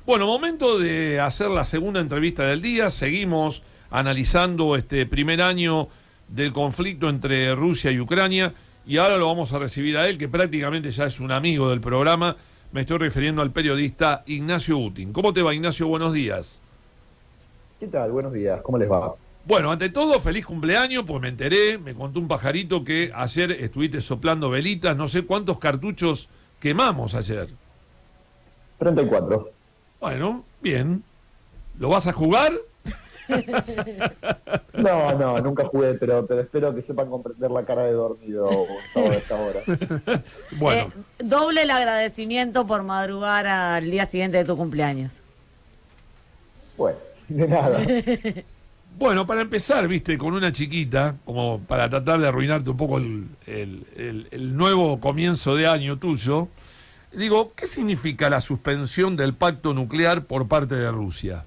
Bueno, momento de hacer la segunda entrevista del día. Seguimos analizando este primer año del conflicto entre Rusia y Ucrania y ahora lo vamos a recibir a él, que prácticamente ya es un amigo del programa. Me estoy refiriendo al periodista Ignacio Butin. ¿Cómo te va, Ignacio? Buenos días. ¿Qué tal? Buenos días, ¿cómo les va? Bueno, ante todo, feliz cumpleaños, pues me enteré, me contó un pajarito que ayer estuviste soplando velitas, no sé cuántos cartuchos quemamos ayer. 34. Bueno, bien. ¿Lo vas a jugar? No, nunca jugué, pero espero que sepan comprender la cara de dormido un sábado de esta hora. Bueno, Doble el agradecimiento por madrugar al día siguiente de tu cumpleaños. Bueno, de nada. bueno, para empezar, viste, con una chiquita, como para tratar de arruinarte un poco el nuevo comienzo de año tuyo, digo, ¿qué significa la suspensión del pacto nuclear por parte de Rusia?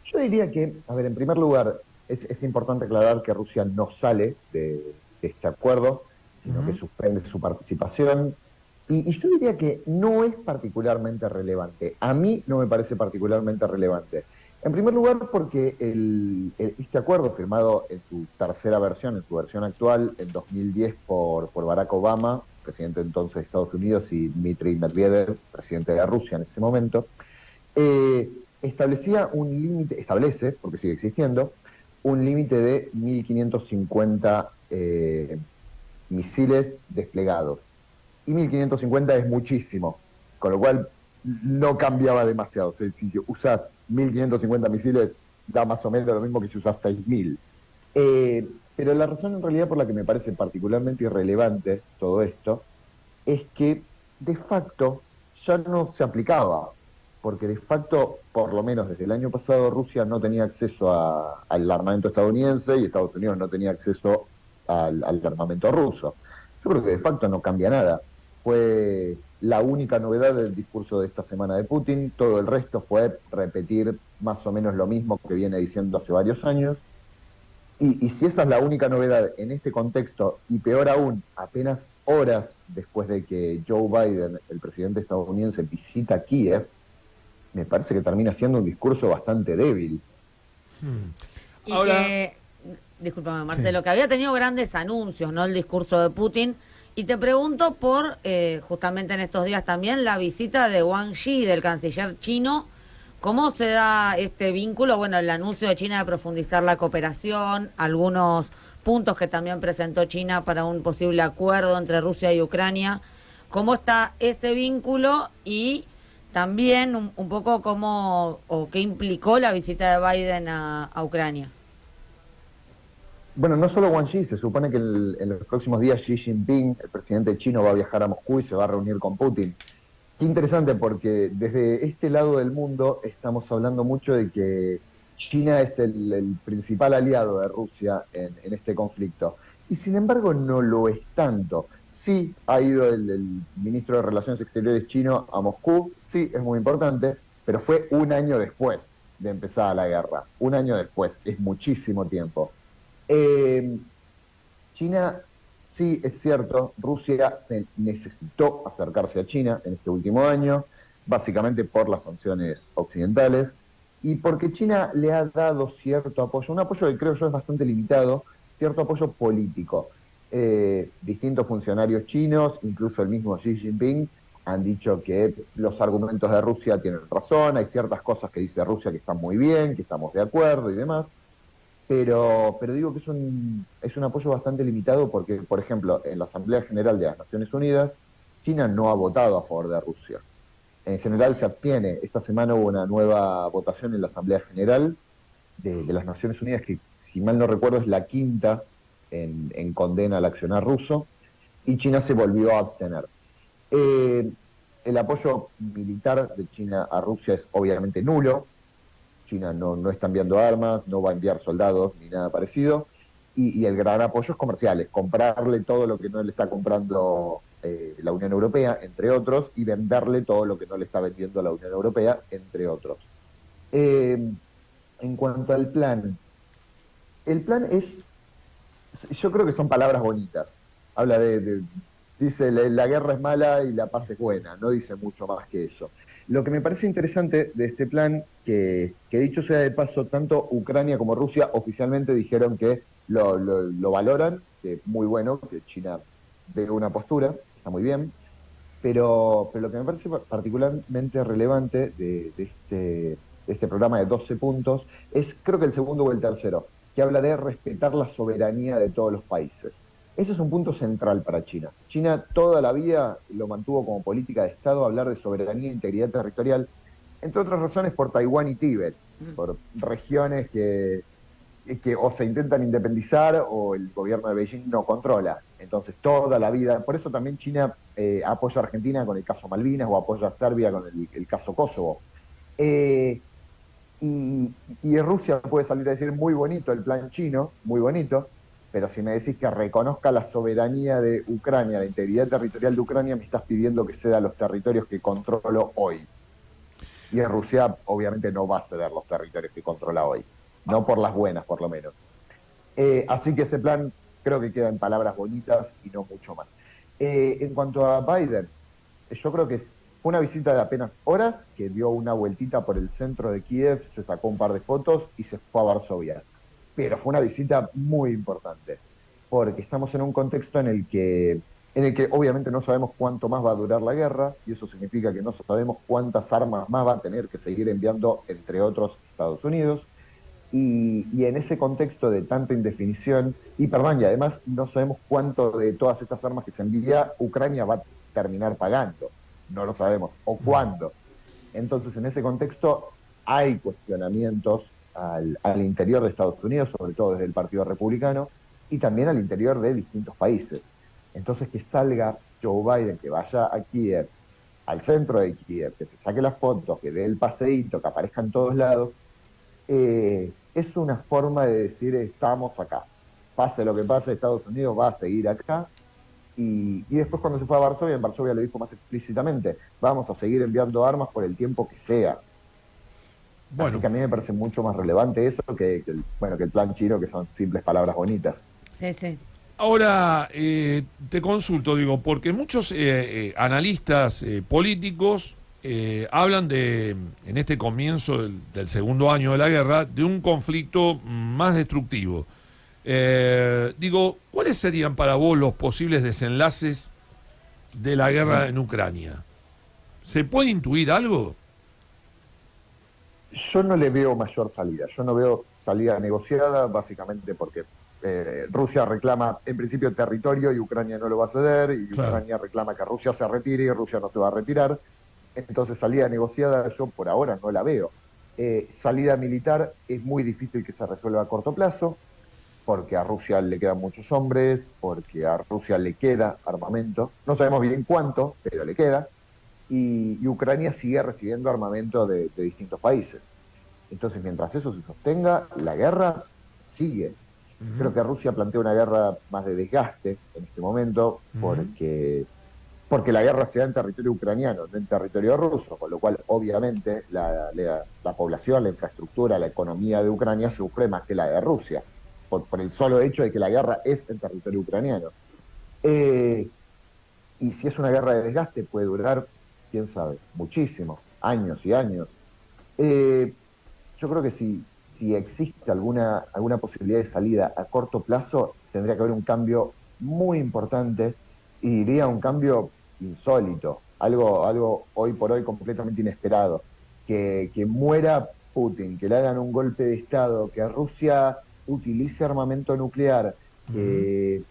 Yo diría que, a ver, en primer lugar, es importante aclarar que Rusia no sale de este acuerdo, sino que suspende su participación. Y yo diría que no es particularmente relevante. A mí no me parece particularmente relevante. En primer lugar, porque este acuerdo, firmado en su tercera versión, en su versión actual, en 2010 por Barack Obama, presidente entonces de Estados Unidos, y Dmitry Medvedev, presidente de Rusia en ese momento, establecía un límite, establece, porque sigue existiendo, un límite de 1.550 misiles desplegados. Y 1.550 es muchísimo, con lo cual no cambiaba demasiado. O sea, si usas 1.550 misiles, da más o menos lo mismo que si usas 6.000. Pero la razón en realidad por la que me parece particularmente irrelevante todo esto es que de facto ya no se aplicaba, porque de facto, por lo menos desde el año pasado, Rusia no tenía acceso al armamento estadounidense y Estados Unidos no tenía acceso al armamento ruso. Yo creo que de facto no cambia nada. Fue la única novedad del discurso de esta semana de Putin. Todo el resto fue repetir más o menos lo mismo que viene diciendo hace varios años. Y si esa es la única novedad en este contexto, y peor aún, apenas horas después de que Joe Biden, el presidente estadounidense, visita Kiev, me parece que termina siendo un discurso bastante débil. Y Ahora, discúlpame Marcelo, que había tenido grandes anuncios, ¿no? El discurso de Putin. Y te pregunto por, justamente en estos días también, la visita de Wang Yi, del canciller chino. ¿Cómo se da este vínculo? Bueno, el anuncio de China de profundizar la cooperación, algunos puntos que también presentó China para un posible acuerdo entre Rusia y Ucrania. ¿Cómo está ese vínculo? Y también un poco cómo o qué implicó la visita de Biden a Ucrania. Bueno, no solo Wang Yi, se supone que en los próximos días Xi Jinping, el presidente chino, va a viajar a Moscú y se va a reunir con Putin. Qué interesante, porque desde este lado del mundo estamos hablando mucho de que China es el principal aliado de Rusia en este conflicto. Y sin embargo no lo es tanto. Sí ha ido el ministro de Relaciones Exteriores chino a Moscú, sí, es muy importante, pero fue un año después de empezar la guerra. Un año después, es muchísimo tiempo. China, sí, es cierto, Rusia se necesitó acercarse a China en este último año, básicamente por las sanciones occidentales, y porque China le ha dado cierto apoyo, un apoyo que creo yo es bastante limitado, cierto apoyo político. Distintos funcionarios chinos, incluso el mismo Xi Jinping, han dicho que los argumentos de Rusia tienen razón, hay ciertas cosas que dice Rusia que están muy bien, que estamos de acuerdo y demás. Pero digo que es un apoyo bastante limitado porque, por ejemplo, en la Asamblea General de las Naciones Unidas, China no ha votado a favor de Rusia. En general se abstiene. Esta semana hubo una nueva votación en la Asamblea General de las Naciones Unidas, que si mal no recuerdo es la quinta en condena al accionar ruso, y China se volvió a abstener. El apoyo militar de China a Rusia es obviamente nulo. China no está enviando armas, no va a enviar soldados ni nada parecido, y el gran apoyo es comercial, es comprarle todo lo que no le está comprando la Unión Europea, entre otros, y venderle todo lo que no le está vendiendo la Unión Europea, entre otros. En cuanto al plan, el plan yo creo que son palabras bonitas. Habla dice la guerra es mala y la paz es buena, no dice mucho más que eso. Lo que me parece interesante de este plan, que dicho sea de paso, tanto Ucrania como Rusia oficialmente dijeron que lo valoran, que muy bueno, que China dé una postura, está muy bien, pero lo que me parece particularmente relevante de este programa de 12 puntos es, creo que el segundo o el tercero, que habla de respetar la soberanía de todos los países. Ese es un punto central para China. China toda la vida lo mantuvo como política de Estado, hablar de soberanía e integridad territorial, entre otras razones por Taiwán y Tíbet, por regiones que o se intentan independizar o el gobierno de Beijing no controla. Entonces, toda la vida, por eso también China apoya a Argentina con el caso Malvinas o apoya a Serbia con el caso Kosovo. Y Rusia puede salir a decir muy bonito el plan chino, muy bonito, pero si me decís que reconozca la soberanía de Ucrania, la integridad territorial de Ucrania, me estás pidiendo que ceda los territorios que controlo hoy. Y Rusia obviamente no va a ceder los territorios que controla hoy, no por las buenas por lo menos. Así que ese plan creo que queda en palabras bonitas y no mucho más. En cuanto a Biden, yo creo que fue una visita de apenas horas, que dio una vueltita por el centro de Kiev, se sacó un par de fotos y se fue a Varsovia. Pero fue una visita muy importante, porque estamos en un contexto en el que obviamente no sabemos cuánto más va a durar la guerra, y eso significa que no sabemos cuántas armas más va a tener que seguir enviando, entre otros, Estados Unidos. Y en ese contexto de tanta indefinición, y además no sabemos cuánto de todas estas armas que se envía Ucrania va a terminar pagando, no lo sabemos, o cuándo. Entonces, en ese contexto hay cuestionamientos al interior de Estados Unidos, sobre todo desde el Partido Republicano, y también al interior de distintos países. Entonces, que salga Joe Biden, que vaya a Kiev, al centro de Kiev, que se saque las fotos, que dé el paseíto, que aparezca en todos lados, es una forma de decir estamos acá. Pase lo que pase, Estados Unidos va a seguir acá. Y después cuando se fue a Varsovia, en Varsovia lo dijo más explícitamente, vamos a seguir enviando armas por el tiempo que sea. Bueno. Así que a mí me parece mucho más relevante eso que el plan chino, que son simples palabras bonitas. Sí, sí. Ahora, te consulto, digo, porque muchos analistas políticos hablan en este comienzo del segundo año de la guerra, de un conflicto más destructivo. ¿Cuáles serían para vos los posibles desenlaces de la guerra en Ucrania? ¿Se puede intuir algo? Yo no le veo mayor salida. Yo no veo salida negociada, básicamente porque Rusia reclama en principio territorio y Ucrania no lo va a ceder, y claro, Ucrania reclama que Rusia se retire y Rusia no se va a retirar. Entonces, salida negociada yo por ahora no la veo. Salida militar es muy difícil que se resuelva a corto plazo, porque a Rusia le quedan muchos hombres, porque a Rusia le queda armamento. No sabemos bien cuánto, pero le queda. Y Ucrania sigue recibiendo armamento de distintos países. Entonces, mientras eso se sostenga, la guerra sigue. Creo que Rusia plantea una guerra más de desgaste en este momento, porque la guerra se da en territorio ucraniano, no en territorio ruso, con lo cual obviamente la población, la infraestructura, la economía de Ucrania sufre más que la de Rusia, por el solo hecho de que la guerra es en territorio ucraniano. Y si es una guerra de desgaste, puede durar, quién sabe, muchísimo, años y años. Yo creo que si existe alguna posibilidad de salida a corto plazo, tendría que haber un cambio muy importante, y diría un cambio insólito, algo hoy por hoy completamente inesperado, que muera Putin, que le hagan un golpe de Estado, que Rusia utilice armamento nuclear, que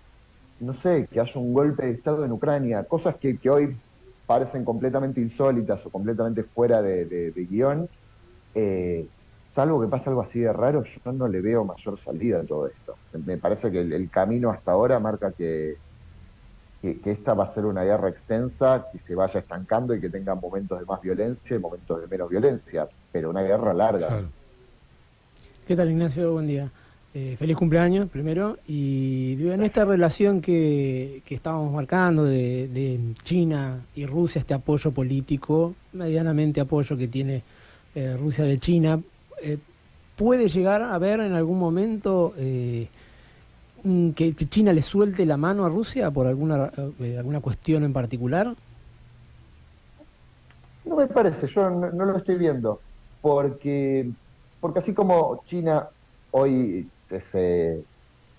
haya un golpe de Estado en Ucrania, cosas que hoy parecen completamente insólitas o completamente fuera de guión. Salvo que pase algo así de raro, yo no le veo mayor salida a todo esto. Me parece que el camino hasta ahora marca que esta va a ser una guerra extensa, que se vaya estancando y que tenga momentos de más violencia y momentos de menos violencia, pero una guerra larga. Claro. ¿Qué tal, Ignacio? Buen día. Feliz cumpleaños, primero. Y en esta relación que estábamos marcando de China y Rusia, este apoyo político, medianamente apoyo que tiene Rusia de China, ¿puede llegar a haber en algún momento que China le suelte la mano a Rusia por alguna cuestión en particular? No me parece, yo no lo estoy viendo, porque, porque así como China hoy se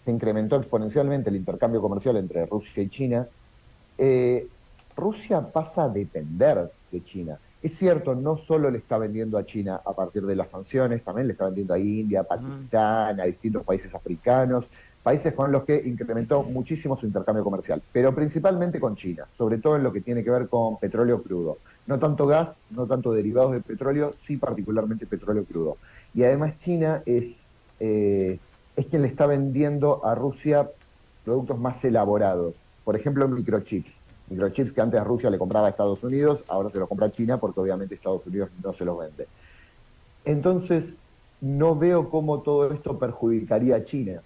incrementó exponencialmente el intercambio comercial entre Rusia y China, eh, Rusia pasa a depender de China. Es cierto, no solo le está vendiendo a China a partir de las sanciones, también le está vendiendo a India, a Pakistán, a distintos países africanos, países con los que incrementó muchísimo su intercambio comercial, pero principalmente con China, sobre todo en lo que tiene que ver con petróleo crudo. No tanto gas, no tanto derivados de petróleo, sí particularmente petróleo crudo. Y además China es quien le está vendiendo a Rusia productos más elaborados. Por ejemplo, microchips. Microchips que antes Rusia le compraba a Estados Unidos, ahora se los compra a China porque obviamente Estados Unidos no se los vende. Entonces, no veo cómo todo esto perjudicaría a China.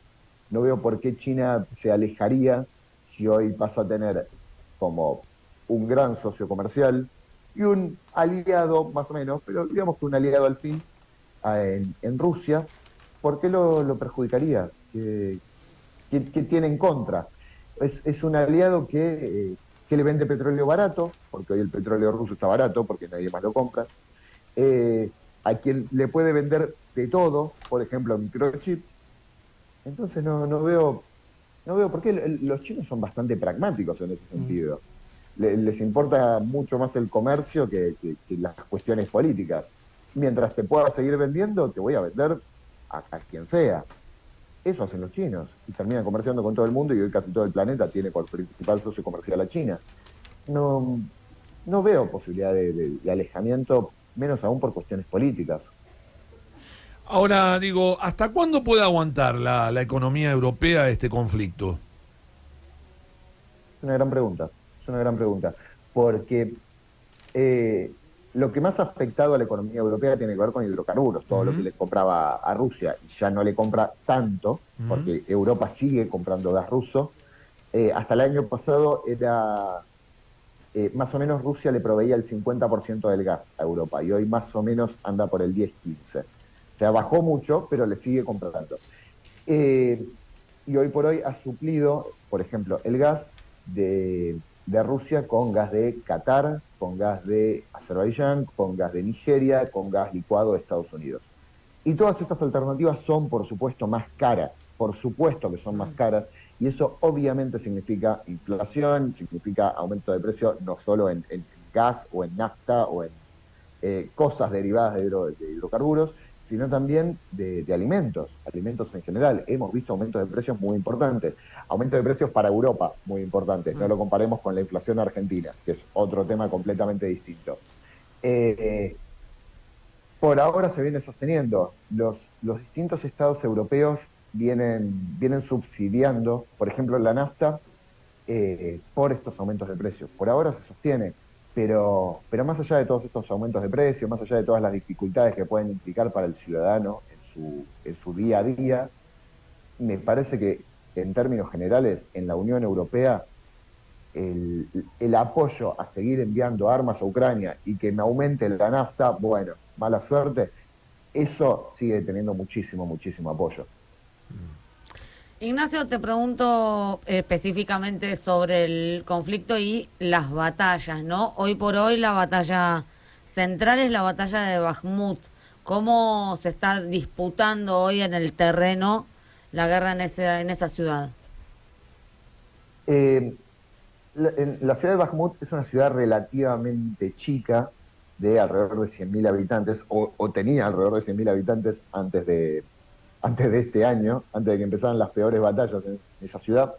No veo por qué China se alejaría si hoy pasa a tener como un gran socio comercial y un aliado, más o menos, pero digamos que un aliado al fin, en Rusia. ¿Por qué lo perjudicaría? ¿Qué tiene en contra? Es un aliado que le vende petróleo barato, porque hoy el petróleo ruso está barato, porque nadie más lo compra, a quien le puede vender de todo, por ejemplo, microchips. Entonces no veo por qué. Los chinos son bastante pragmáticos en ese sentido. Les importa mucho más el comercio que las cuestiones políticas. Mientras te pueda seguir vendiendo, te voy a vender a quien sea. Eso hacen los chinos y terminan comerciando con todo el mundo y hoy casi todo el planeta tiene por principal socio comercial a China. No veo posibilidad de alejamiento, menos aún por cuestiones políticas. Ahora, digo, ¿hasta cuándo puede aguantar la economía europea este conflicto? Es una gran pregunta, porque lo que más ha afectado a la economía europea tiene que ver con hidrocarburos, todo lo que le compraba a Rusia, ya no le compra tanto, porque Europa sigue comprando gas ruso. Hasta el año pasado era, más o menos Rusia le proveía el 50% del gas a Europa, y hoy más o menos anda por el 10-15. O sea, bajó mucho, pero le sigue comprando. Y hoy por hoy ha suplido, por ejemplo, el gas de Rusia con gas de Qatar, con gas de Azerbaiyán, con gas de Nigeria, con gas licuado de Estados Unidos. Y todas estas alternativas son, por supuesto, más caras, por supuesto que son más caras, y eso obviamente significa inflación, significa aumento de precio no solo en gas o en nafta o en cosas derivadas de hidrocarburos, sino también de alimentos en general. Hemos visto aumentos de precios muy importantes, aumentos de precios para Europa muy importantes, no lo comparemos con la inflación argentina, que es otro tema completamente distinto. Por ahora se viene sosteniendo, los distintos estados europeos vienen subsidiando, por ejemplo, la nafta, por estos aumentos de precios. Por ahora se sostiene. Pero más allá de todos estos aumentos de precios, más allá de todas las dificultades que pueden implicar para el ciudadano en su día a día, me parece que en términos generales en la Unión Europea el apoyo a seguir enviando armas a Ucrania y que me aumente la nafta, bueno, mala suerte, eso sigue teniendo muchísimo apoyo. Ignacio, te pregunto específicamente sobre el conflicto y las batallas, ¿no? Hoy por hoy la batalla central es la batalla de Bakhmut. ¿Cómo se está disputando hoy en el terreno la guerra en esa ciudad? La ciudad de Bakhmut es una ciudad relativamente chica, de alrededor de 100.000 habitantes, o tenía alrededor de 100.000 habitantes antes de este año, antes de que empezaran las peores batallas en esa ciudad,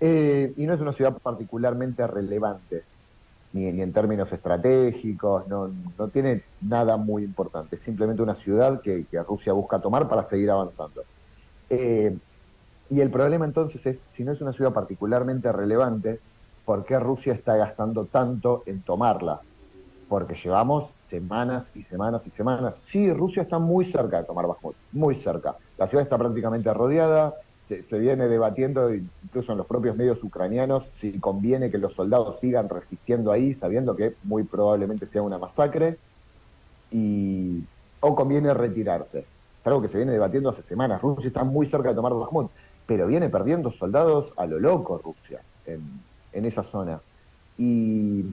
y no es una ciudad particularmente relevante, ni en términos estratégicos, no tiene nada muy importante, es simplemente una ciudad que Rusia busca tomar para seguir avanzando. Y el problema entonces es, si no es una ciudad particularmente relevante, ¿por qué Rusia está gastando tanto en tomarla? Porque llevamos semanas y semanas y semanas. Sí, Rusia está muy cerca de tomar Bakhmut, muy cerca. La ciudad está prácticamente rodeada, se viene debatiendo incluso en los propios medios ucranianos si conviene que los soldados sigan resistiendo ahí, sabiendo que muy probablemente sea una masacre, o conviene retirarse. Es algo que se viene debatiendo hace semanas. Rusia está muy cerca de tomar Bakhmut, pero viene perdiendo soldados a lo loco Rusia en esa zona. Y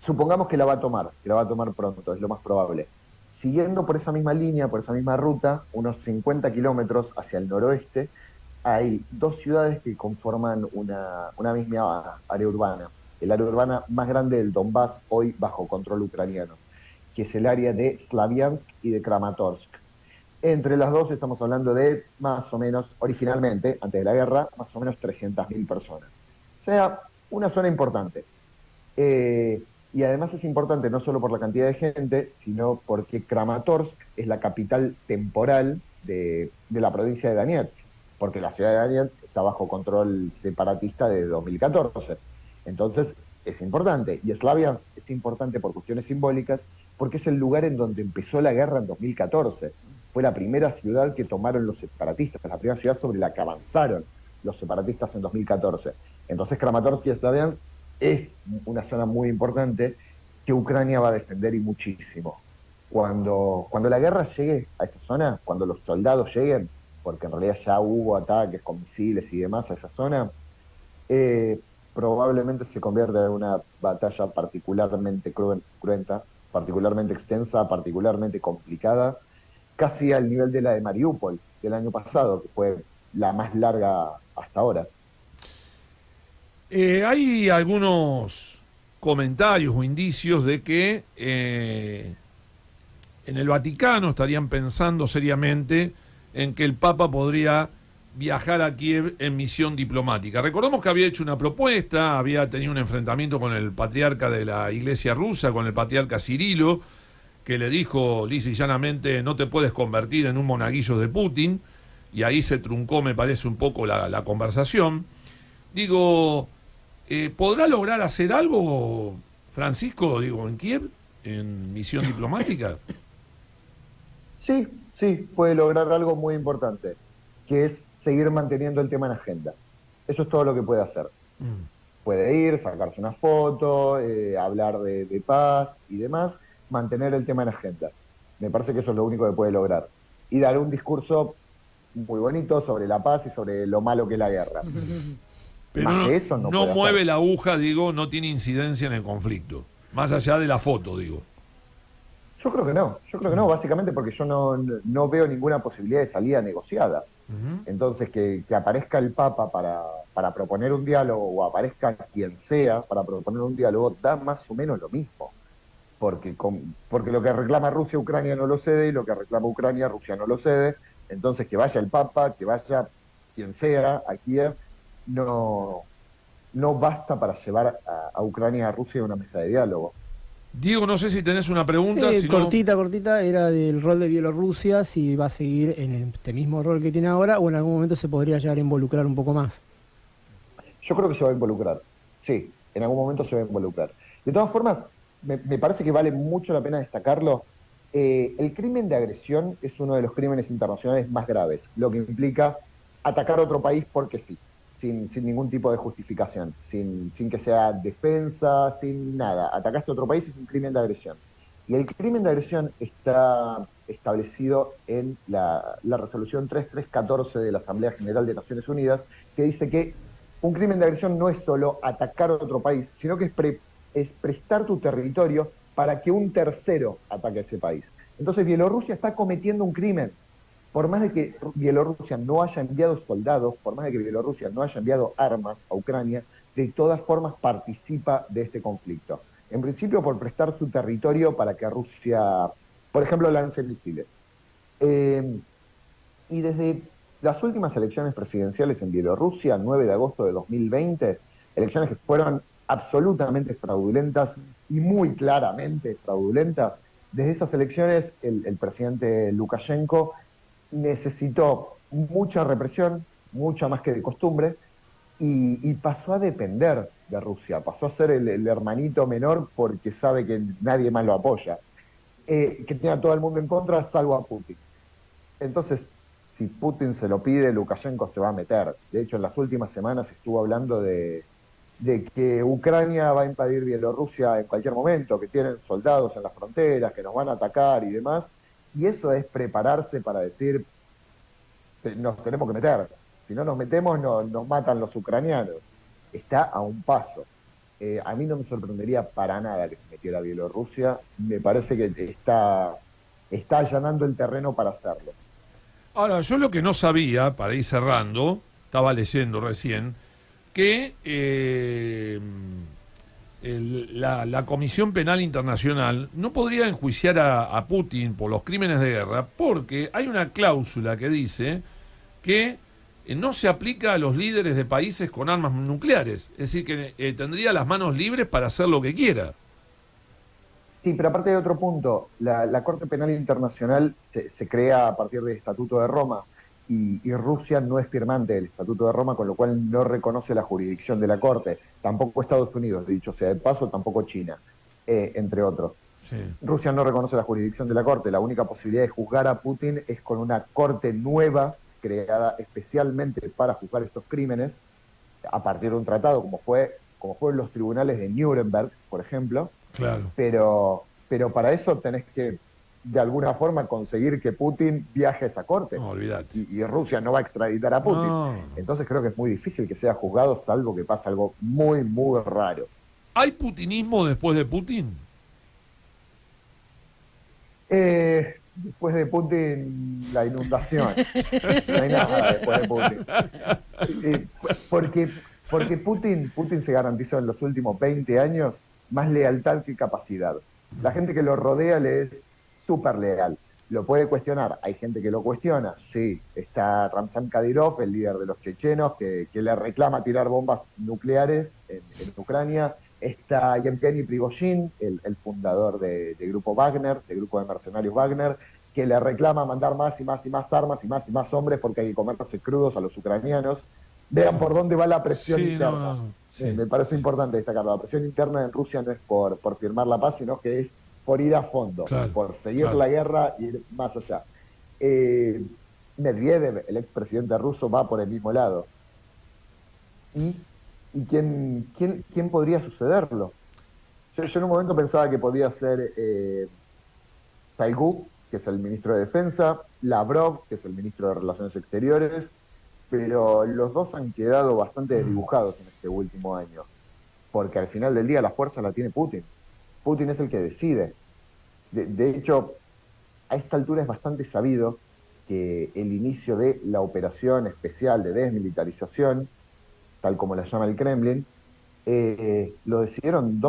Supongamos que la va a tomar pronto, es lo más probable. Siguiendo por esa misma línea, por esa misma ruta, unos 50 kilómetros hacia el noroeste, hay dos ciudades que conforman una misma área urbana. El área urbana más grande del Donbass, hoy bajo control ucraniano, que es el área de Slaviansk y de Kramatorsk. Entre las dos estamos hablando de más o menos, originalmente, antes de la guerra, más o menos 300.000 personas. O sea, una zona importante. Y además es importante no solo por la cantidad de gente, sino porque Kramatorsk es la capital temporal de la provincia de Donetsk, porque la ciudad de Donetsk está bajo control separatista desde 2014. Entonces es importante. Y Slaviansk es importante por cuestiones simbólicas, porque es el lugar en donde empezó la guerra en 2014. Fue la primera ciudad que tomaron los separatistas, la primera ciudad sobre la que avanzaron los separatistas en 2014. Entonces Kramatorsk y Slaviansk es una zona muy importante que Ucrania va a defender y muchísimo. Cuando la guerra llegue a esa zona, cuando los soldados lleguen, porque en realidad ya hubo ataques con misiles y demás a esa zona, probablemente se convierta en una batalla particularmente cruenta, particularmente extensa, particularmente complicada, casi al nivel de la de Mariupol del año pasado, que fue la más larga hasta ahora. Hay algunos comentarios o indicios de que en el Vaticano estarían pensando seriamente en que el Papa podría viajar a Kiev en misión diplomática. Recordemos que había hecho una propuesta, había tenido un enfrentamiento con el patriarca de la Iglesia rusa, con el patriarca Cirilo, que le dijo lisa y llanamente: no te puedes convertir en un monaguillo de Putin, y ahí se truncó, me parece, un poco la conversación. Digo, ¿podrá lograr hacer algo, Francisco, digo, en Kiev, en misión diplomática? Sí, puede lograr algo muy importante, que es seguir manteniendo el tema en agenda. Eso es todo lo que puede hacer. Puede ir, sacarse una foto, hablar de paz y demás, mantener el tema en agenda. Me parece que eso es lo único que puede lograr. Y dar un discurso muy bonito sobre la paz y sobre lo malo que es la guerra. Pero más que eso no mueve la aguja, digo, no tiene incidencia en el conflicto. Más allá de la foto, digo. Yo creo que no, básicamente porque yo no veo ninguna posibilidad de salida negociada. Entonces, que aparezca el Papa para proponer un diálogo, o aparezca quien sea para proponer un diálogo, da más o menos lo mismo. Porque lo que reclama Rusia, Ucrania no lo cede, y lo que reclama Ucrania, Rusia no lo cede. Entonces, que vaya el Papa, que vaya quien sea a Kiev, no basta para llevar a Ucrania y a Rusia a una mesa de diálogo. Diego, no sé si tenés una pregunta. Sí, si cortita, era del rol de Bielorrusia, si va a seguir en este mismo rol que tiene ahora, o en algún momento se podría llegar a involucrar un poco más. Yo creo que se va a involucrar, sí, en algún momento se va a involucrar. De todas formas, me parece que vale mucho la pena destacarlo. El crimen de agresión es uno de los crímenes internacionales más graves, lo que implica atacar a otro país porque sí, sin ningún tipo de justificación, sin que sea defensa, sin nada. Atacaste a otro país, es un crimen de agresión. Y el crimen de agresión está establecido en la resolución 3314 de la Asamblea General de Naciones Unidas, que dice que un crimen de agresión no es solo atacar a otro país, sino que es prestar tu territorio para que un tercero ataque a ese país. Entonces Bielorrusia está cometiendo un crimen. Por más de que Bielorrusia no haya enviado soldados, por más de que Bielorrusia no haya enviado armas a Ucrania, de todas formas participa de este conflicto. En principio por prestar su territorio para que Rusia, por ejemplo, lance misiles. Y desde las últimas elecciones presidenciales en Bielorrusia, 9 de agosto de 2020, elecciones que fueron absolutamente fraudulentas y muy claramente fraudulentas, desde esas elecciones el presidente Lukashenko necesitó mucha represión, mucha más que de costumbre, y pasó a depender de Rusia, pasó a ser el hermanito menor porque sabe que nadie más lo apoya, que tiene a todo el mundo en contra salvo a Putin. Entonces, si Putin se lo pide, Lukashenko se va a meter. De hecho, en las últimas semanas estuvo hablando de que Ucrania va a invadir Bielorrusia en cualquier momento, que tienen soldados en las fronteras, que nos van a atacar y demás. Y eso es prepararse para decir, nos tenemos que meter. Si no nos metemos, nos matan los ucranianos. Está a un paso. A mí no me sorprendería para nada que se metiera Bielorrusia. Me parece que está allanando el terreno para hacerlo. Ahora, yo lo que no sabía, para ir cerrando, estaba leyendo recién, que la Comisión Penal Internacional no podría enjuiciar a Putin por los crímenes de guerra porque hay una cláusula que dice que no se aplica a los líderes de países con armas nucleares. Es decir, que tendría las manos libres para hacer lo que quiera. Sí, pero aparte de otro punto, la Corte Penal Internacional se crea a partir del Estatuto de Roma y Rusia no es firmante del Estatuto de Roma, con lo cual no reconoce la jurisdicción de la Corte. Tampoco Estados Unidos, dicho sea de paso, tampoco China, entre otros. Sí. Rusia no reconoce la jurisdicción de la Corte. La única posibilidad de juzgar a Putin es con una Corte nueva creada especialmente para juzgar estos crímenes a partir de un tratado, como fueron los tribunales de Nuremberg, por ejemplo. Claro. Pero para eso tenés que, de alguna forma, conseguir que Putin viaje a esa corte. No, olvidate. Y Rusia no va a extraditar a Putin. No. Entonces creo que es muy difícil que sea juzgado, salvo que pase algo muy, muy raro. ¿Hay putinismo después de Putin? Después de Putin, la inundación. No hay nada después de Putin. Porque Putin se garantizó en los últimos 20 años más lealtad que capacidad. La gente que lo rodea le es súper leal. Lo puede cuestionar. Hay gente que lo cuestiona. Sí, está Ramzan Kadyrov, el líder de los chechenos, que le reclama tirar bombas nucleares en Ucrania. Está Yevgeny Prigozhin, el fundador del grupo Wagner, del grupo de mercenarios Wagner, que le reclama mandar más y más y más armas y más hombres porque hay que comerse crudos a los ucranianos. Vean por dónde va la presión interna. Sí. Me parece importante destacarlo. La presión interna en Rusia no es por firmar la paz, sino que es por ir a fondo, Claro, por seguir claro. la guerra e ir más allá. Medvedev, el expresidente ruso, va por el mismo lado. ¿Y quién podría sucederlo? Yo en un momento pensaba que podía ser Shoigu, que es el ministro de Defensa, Lavrov, que es el ministro de Relaciones Exteriores, pero los dos han quedado bastante desdibujados en este último año, porque al final del día la fuerza la tiene Putin. Putin es el que decide. De hecho, a esta altura es bastante sabido que el inicio de la operación especial de desmilitarización, tal como la llama el Kremlin, lo decidieron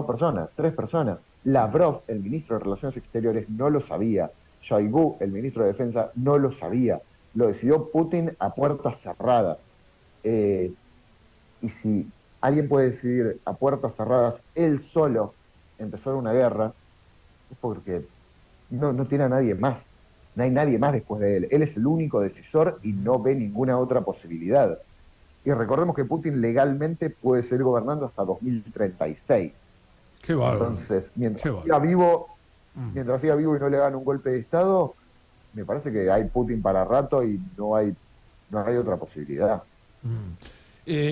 tres personas. Lavrov, el ministro de Relaciones Exteriores, no lo sabía. Shoigu, el ministro de Defensa, no lo sabía. Lo decidió Putin a puertas cerradas. Y si alguien puede decidir a puertas cerradas, él solo, empezar una guerra, es porque no tiene a nadie más. No hay nadie más después de él. Él es el único decisor y no ve ninguna otra posibilidad. Y recordemos que Putin legalmente puede seguir gobernando hasta 2036. Qué bárbaro. Entonces, mientras siga vivo y no le hagan un golpe de Estado, me parece que hay Putin para rato y no hay otra posibilidad.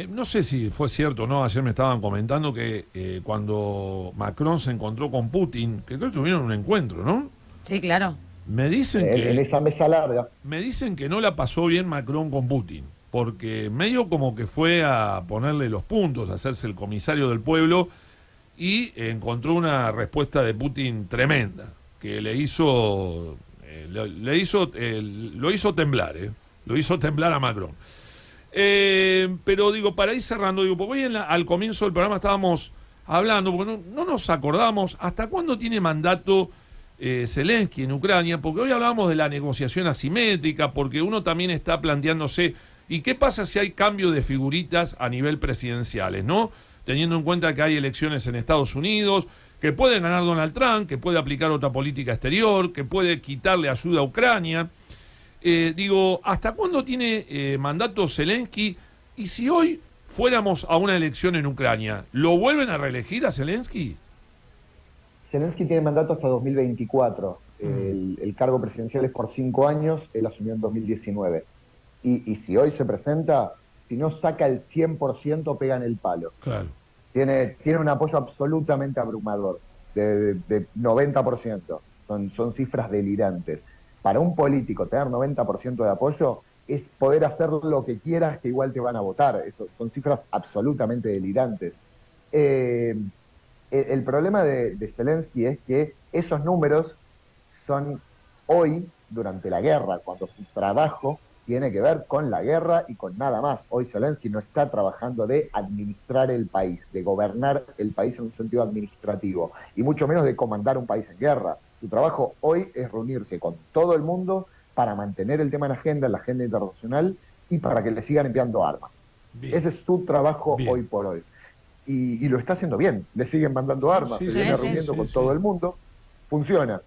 No sé si fue cierto o no, ayer me estaban comentando que que Macron se encontró con Putin, que creo que tuvieron un encuentro, ¿no? Sí, claro. Me dicen En esa mesa larga. Me dicen que no la pasó bien Macron con Putin, porque medio como que fue a ponerle los puntos, a hacerse el comisario del pueblo, y encontró una respuesta de Putin tremenda, que lo hizo temblar, lo hizo temblar a Macron. Pero digo, para ir cerrando, porque hoy al comienzo del programa estábamos hablando, porque no nos acordamos hasta cuándo tiene mandato Zelensky en Ucrania, porque hoy hablábamos de la negociación asimétrica, porque uno también está planteándose, ¿y qué pasa si hay cambio de figuritas a nivel presidenciales, no? Teniendo en cuenta que hay elecciones en Estados Unidos, que puede ganar Donald Trump, que puede aplicar otra política exterior, que puede quitarle ayuda a Ucrania. ¿Hasta cuándo tiene mandato Zelensky? Y si hoy fuéramos a una elección en Ucrania, ¿lo vuelven a reelegir a Zelensky? Zelensky tiene mandato hasta 2024. El cargo presidencial es por 5 años, él asumió en 2019. Y si hoy se presenta, si no saca el 100%, pega en el palo. Claro. Tiene un apoyo absolutamente abrumador, de 90%. Son cifras delirantes. Para un político tener 90% de apoyo es poder hacer lo que quieras, que igual te van a votar. Son cifras absolutamente delirantes. El problema de Zelensky es que esos números son hoy, durante la guerra, cuando su trabajo tiene que ver con la guerra y con nada más. Hoy Zelensky no está trabajando de administrar el país, de gobernar el país en un sentido administrativo, y mucho menos de comandar un país en guerra. Su trabajo hoy es reunirse con todo el mundo para mantener el tema en la agenda internacional, y para que le sigan enviando armas. Bien. Ese es su trabajo Bien. hoy por hoy. Y lo está haciendo bien, le siguen mandando armas, Sí, se sí, viene sí, reuniendo sí, con sí. todo el mundo, funciona.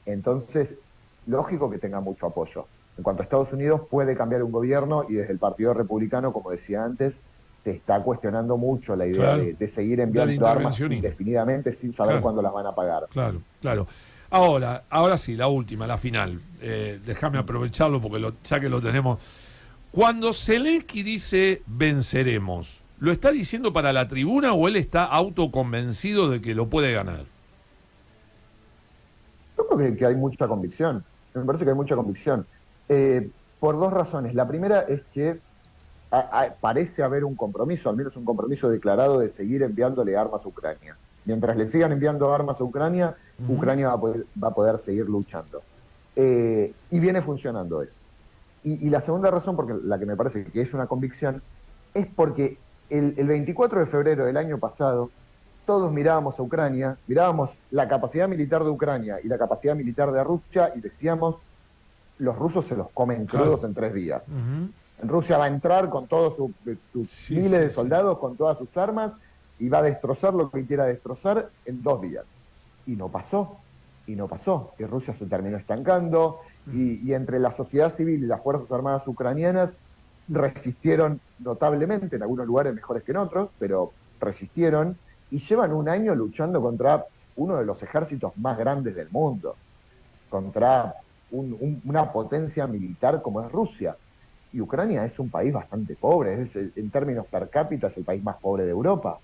Entonces, lógico que tenga mucho apoyo. En cuanto a Estados Unidos, puede cambiar un gobierno, y desde el Partido Republicano, como decía antes, se está cuestionando mucho la idea Claro. de seguir Del enviando armas intervencionismo. indefinidamente sin saber Claro. cuándo las van a pagar. Claro, claro. Ahora sí, la última, la final. Déjame aprovecharlo porque ya que lo tenemos. Cuando Zelensky dice venceremos, ¿lo está diciendo para la tribuna o él está autoconvencido de que lo puede ganar? Yo creo que hay mucha convicción. Me parece que hay mucha convicción. Por dos razones. La primera es que parece haber un compromiso, al menos un compromiso declarado, de seguir enviándole armas a Ucrania. Mientras le sigan enviando armas a Ucrania, Ucrania va a poder seguir luchando. Y viene funcionando eso. Y la segunda razón, porque la que me parece que es una convicción, es porque el 24 de febrero del año pasado, todos mirábamos a Ucrania, mirábamos la capacidad militar de Ucrania y la capacidad militar de Rusia, y decíamos, los rusos se los comen crudos en 3 días. En Rusia va a entrar con todos sus miles de soldados, con todas sus armas, y va a destrozar lo que quiera destrozar en 2 días. Y no pasó. Y Rusia se terminó estancando, y entre la sociedad civil y las Fuerzas Armadas ucranianas resistieron notablemente, en algunos lugares mejores que en otros, pero resistieron, y llevan 1 año luchando contra uno de los ejércitos más grandes del mundo, contra una potencia militar como es Rusia. Y Ucrania es un país bastante pobre, en términos per cápita es el país más pobre de Europa,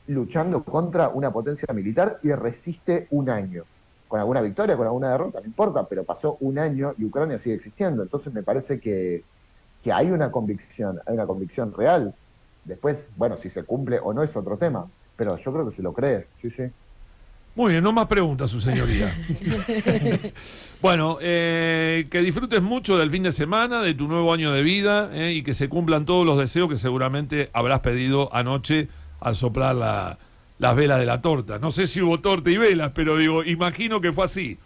luchando contra una potencia militar, y resiste 1 año. Con alguna victoria, con alguna derrota, no importa, pero pasó 1 año y Ucrania sigue existiendo. Entonces me parece que hay una convicción real. Después, bueno, si se cumple o no es otro tema, pero yo creo que se lo cree, sí. Muy bien, no más preguntas, su señoría. Bueno, que disfrutes mucho del fin de semana, de tu nuevo año de vida, y que se cumplan todos los deseos que seguramente habrás pedido anoche al soplar las velas de la torta. No sé si hubo torta y velas, pero digo, imagino que fue así.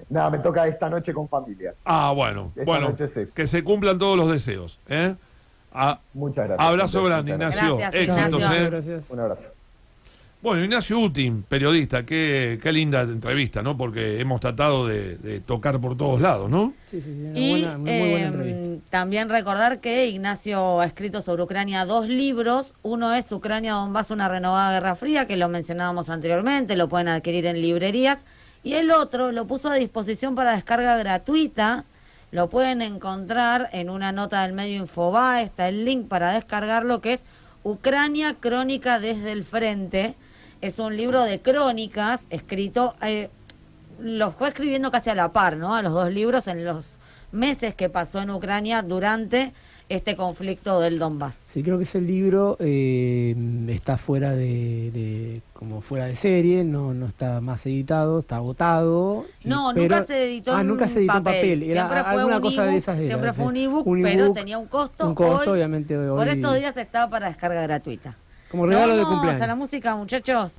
Nada, me toca esta noche con familia. Ah, bueno, Esta noche sí. que se cumplan todos los deseos. Muchas gracias. Abrazo grande, Muchas Ignacio. Gracias, Éxitos, Ignacio. Gracias. Un abrazo. Bueno, Ignacio Utin, periodista, qué linda entrevista, ¿no? Porque hemos tratado de tocar por todos lados, ¿no? Sí, una Y muy buena entrevista. también recordar que Ignacio ha escrito sobre Ucrania 2 libros. Uno es Ucrania Donbass, una renovada guerra fría, que lo mencionábamos anteriormente, lo pueden adquirir en librerías. Y el otro lo puso a disposición para descarga gratuita. Lo pueden encontrar en una nota del medio Infobae, está el link para descargarlo, que es Ucrania Crónica desde el Frente. Es un libro de crónicas escrito, lo fue escribiendo casi a la par, ¿no? A los 2 libros en los meses que pasó en Ucrania durante este conflicto del Donbass. Sí, creo que ese libro está fuera como fuera de serie, no está más editado, está agotado. No, pero, nunca se editó en nunca se editó en papel. Era Siempre fue alguna un cosa de ebook, esas. siempre fue un ebook, un pero ebook, tenía un costo. Un costo, Hoy, obviamente. Hoy, por estos días está para descarga gratuita. como regalo de Vamos cumpleaños. a la música, muchachos.